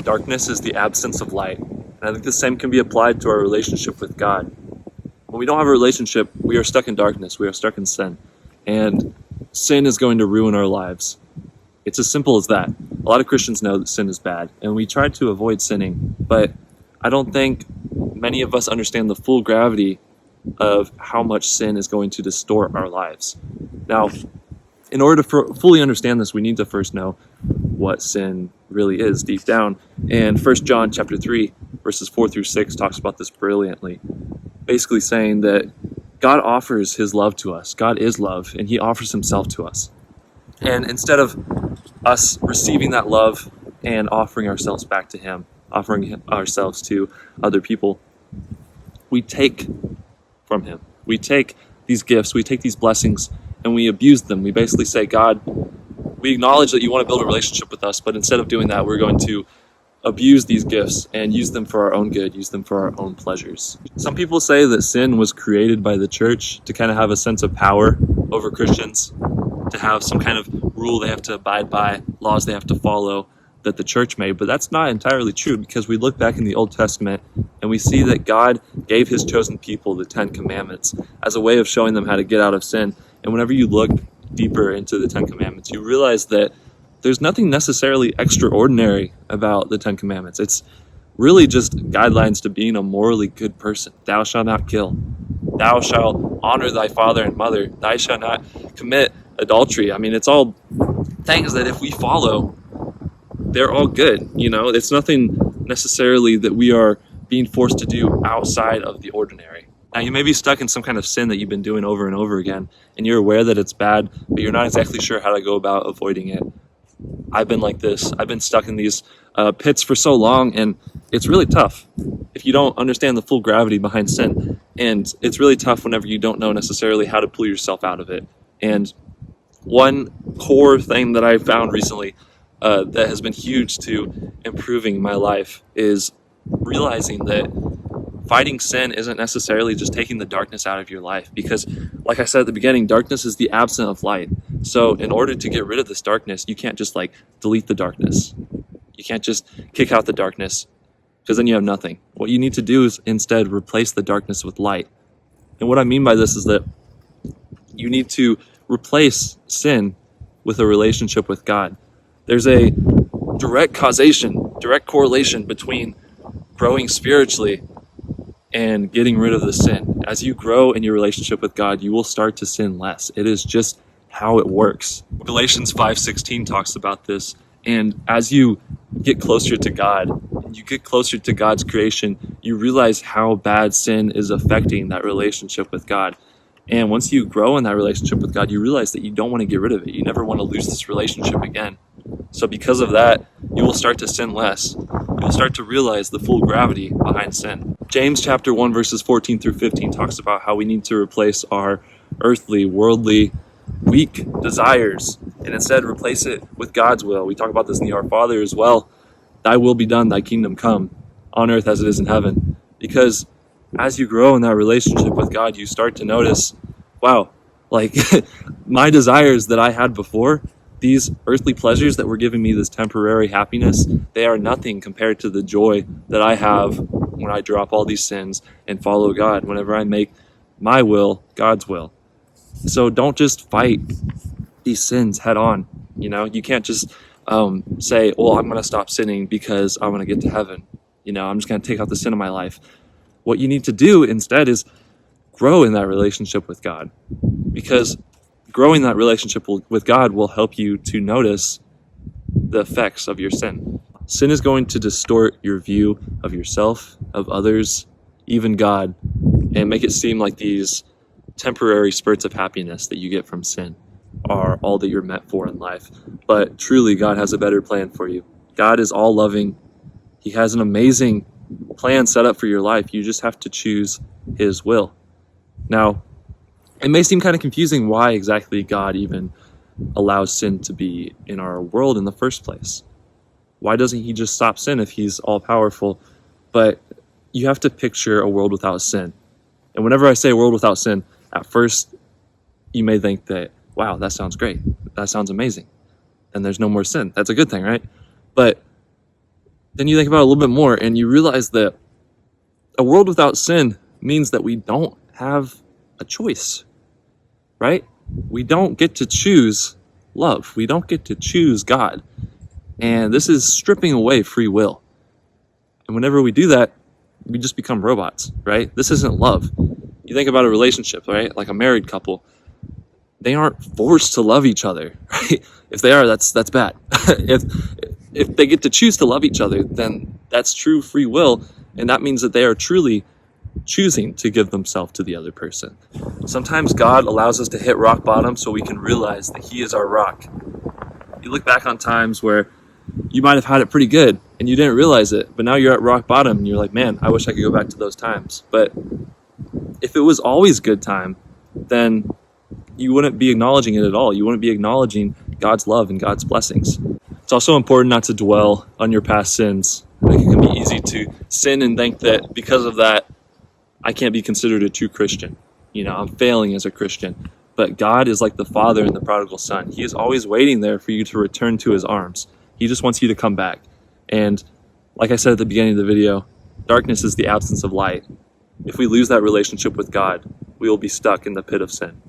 darkness is the absence of light. And I think the same can be applied to our relationship with God. When we don't have a relationship, we are stuck in darkness. We are stuck in sin. And sin is going to ruin our lives. It's as simple as that. A lot of Christians know that sin is bad, and we try to avoid sinning. But I don't think many of us understand the full gravity of how much sin is going to distort our lives. Now, in order to fully understand this, we need to first know what sin really is deep down. And 1 John chapter 3, verses 4 through 6 talks about this brilliantly, basically saying that God offers his love to us. God is love, and he offers himself to us. And instead of us receiving that love and offering ourselves back to him, offering ourselves to other people, we take from him. We take these gifts, we take these blessings, and we abuse them. We basically say, God, we acknowledge that you want to build a relationship with us, but instead of doing that, we're going to abuse these gifts and use them for our own good, use them for our own pleasures. Some people say that sin was created by the church to kind of have a sense of power over Christians, to have some kind of rule they have to abide by, laws they have to follow that the church made. But that's not entirely true, because we look back in the Old Testament and we see that God gave his chosen people the 10 Commandments as a way of showing them how to get out of sin. And whenever you look deeper into the 10 Commandments, you realize that there's nothing necessarily extraordinary about the 10 Commandments. It's really just guidelines to being a morally good person. Thou shalt not kill. Thou shalt honor thy father and mother. Thou shalt not commit adultery. I mean, it's all things that if we follow, they're all good. You know, it's nothing necessarily that we are being forced to do outside of the ordinary. Now, you may be stuck in some kind of sin that you've been doing over and over again, and you're aware that it's bad, but you're not exactly sure how to go about avoiding it. I've been like this. I've been stuck in these pits for so long, and it's really tough if you don't understand the full gravity behind sin. And it's really tough whenever you don't know necessarily how to pull yourself out of it. And one core thing that I found recently that has been huge to improving my life is realizing that fighting sin isn't necessarily just taking the darkness out of your life, because like I said at the beginning, darkness is the absence of light. So in order to get rid of this darkness, you can't just delete the darkness. You can't just kick out the darkness, because then you have nothing. What you need to do is instead replace the darkness with light. And what I mean by this is that you need to replace sin with a relationship with God. There's a direct correlation between growing spiritually and getting rid of the sin. As you grow in your relationship with God, you will start to sin less. It is just how it works. Galatians 5:16 talks about this. And as you get closer to God, and you get closer to God's creation, you realize how bad sin is affecting that relationship with God. And once you grow in that relationship with God, you realize that you don't want to get rid of it. You never want to lose this relationship again. So because of that, you will start to sin less. You'll start to realize the full gravity behind sin. James chapter 1 verses 14 through 15 talks about how we need to replace our earthly, worldly, weak desires and instead replace it with God's will. We talk about this in the Our Father as well. Thy will be done, thy kingdom come, on earth as it is in heaven. Because as you grow in that relationship with God, you start to notice, wow, my desires that I had before, these earthly pleasures that were giving me this temporary happiness, they are nothing compared to the joy that I have when I drop all these sins and follow God, whenever I make my will God's will. So don't just fight these sins head on. You can't just say, well, I'm going to stop sinning because I want to get to heaven. I'm just going to take out the sin of my life. What you need to do instead is grow in that relationship with God, because growing that relationship with God will help you to notice the effects of your sin. Sin is going to distort your view of yourself, of others, even God, and make it seem like these temporary spurts of happiness that you get from sin are all that you're meant for in life. But truly, God has a better plan for you. God is all loving. He has an amazing plan set up for your life. You just have to choose his will. Now, it may seem kind of confusing why exactly God even allows sin to be in our world in the first place. Why doesn't he just stop sin if he's all powerful? But you have to picture a world without sin. And whenever I say a world without sin, at first you may think that, wow, that sounds great. That sounds amazing. And there's no more sin. That's a good thing, right? But then you think about it a little bit more and you realize that a world without sin means that we don't have a choice, right? We don't get to choose love. We don't get to choose God. And this is stripping away free will. And whenever we do that, we just become robots, right? This isn't love. You think about a relationship, right? Like a married couple, they aren't forced to love each other, right? If they are, that's bad. if they get to choose to love each other, then that's true free will, and that means that they are truly choosing to give themselves to the other person. Sometimes God allows us to hit rock bottom so we can realize that He is our rock. You look back on times where you might have had it pretty good and you didn't realize it, but now you're at rock bottom and you're like, man, I wish I could go back to those times. But if it was always good time, then you wouldn't be acknowledging it at all. You wouldn't be acknowledging God's love and God's blessings. It's also important not to dwell on your past sins. Like, it can be easy to sin and think that because of that, I can't be considered a true Christian. I'm failing as a Christian. But God is like the father in the prodigal son. He is always waiting there for you to return to His arms. He just wants you to come back. And like I said at the beginning of the video, darkness is the absence of light. If we lose that relationship with God, we will be stuck in the pit of sin.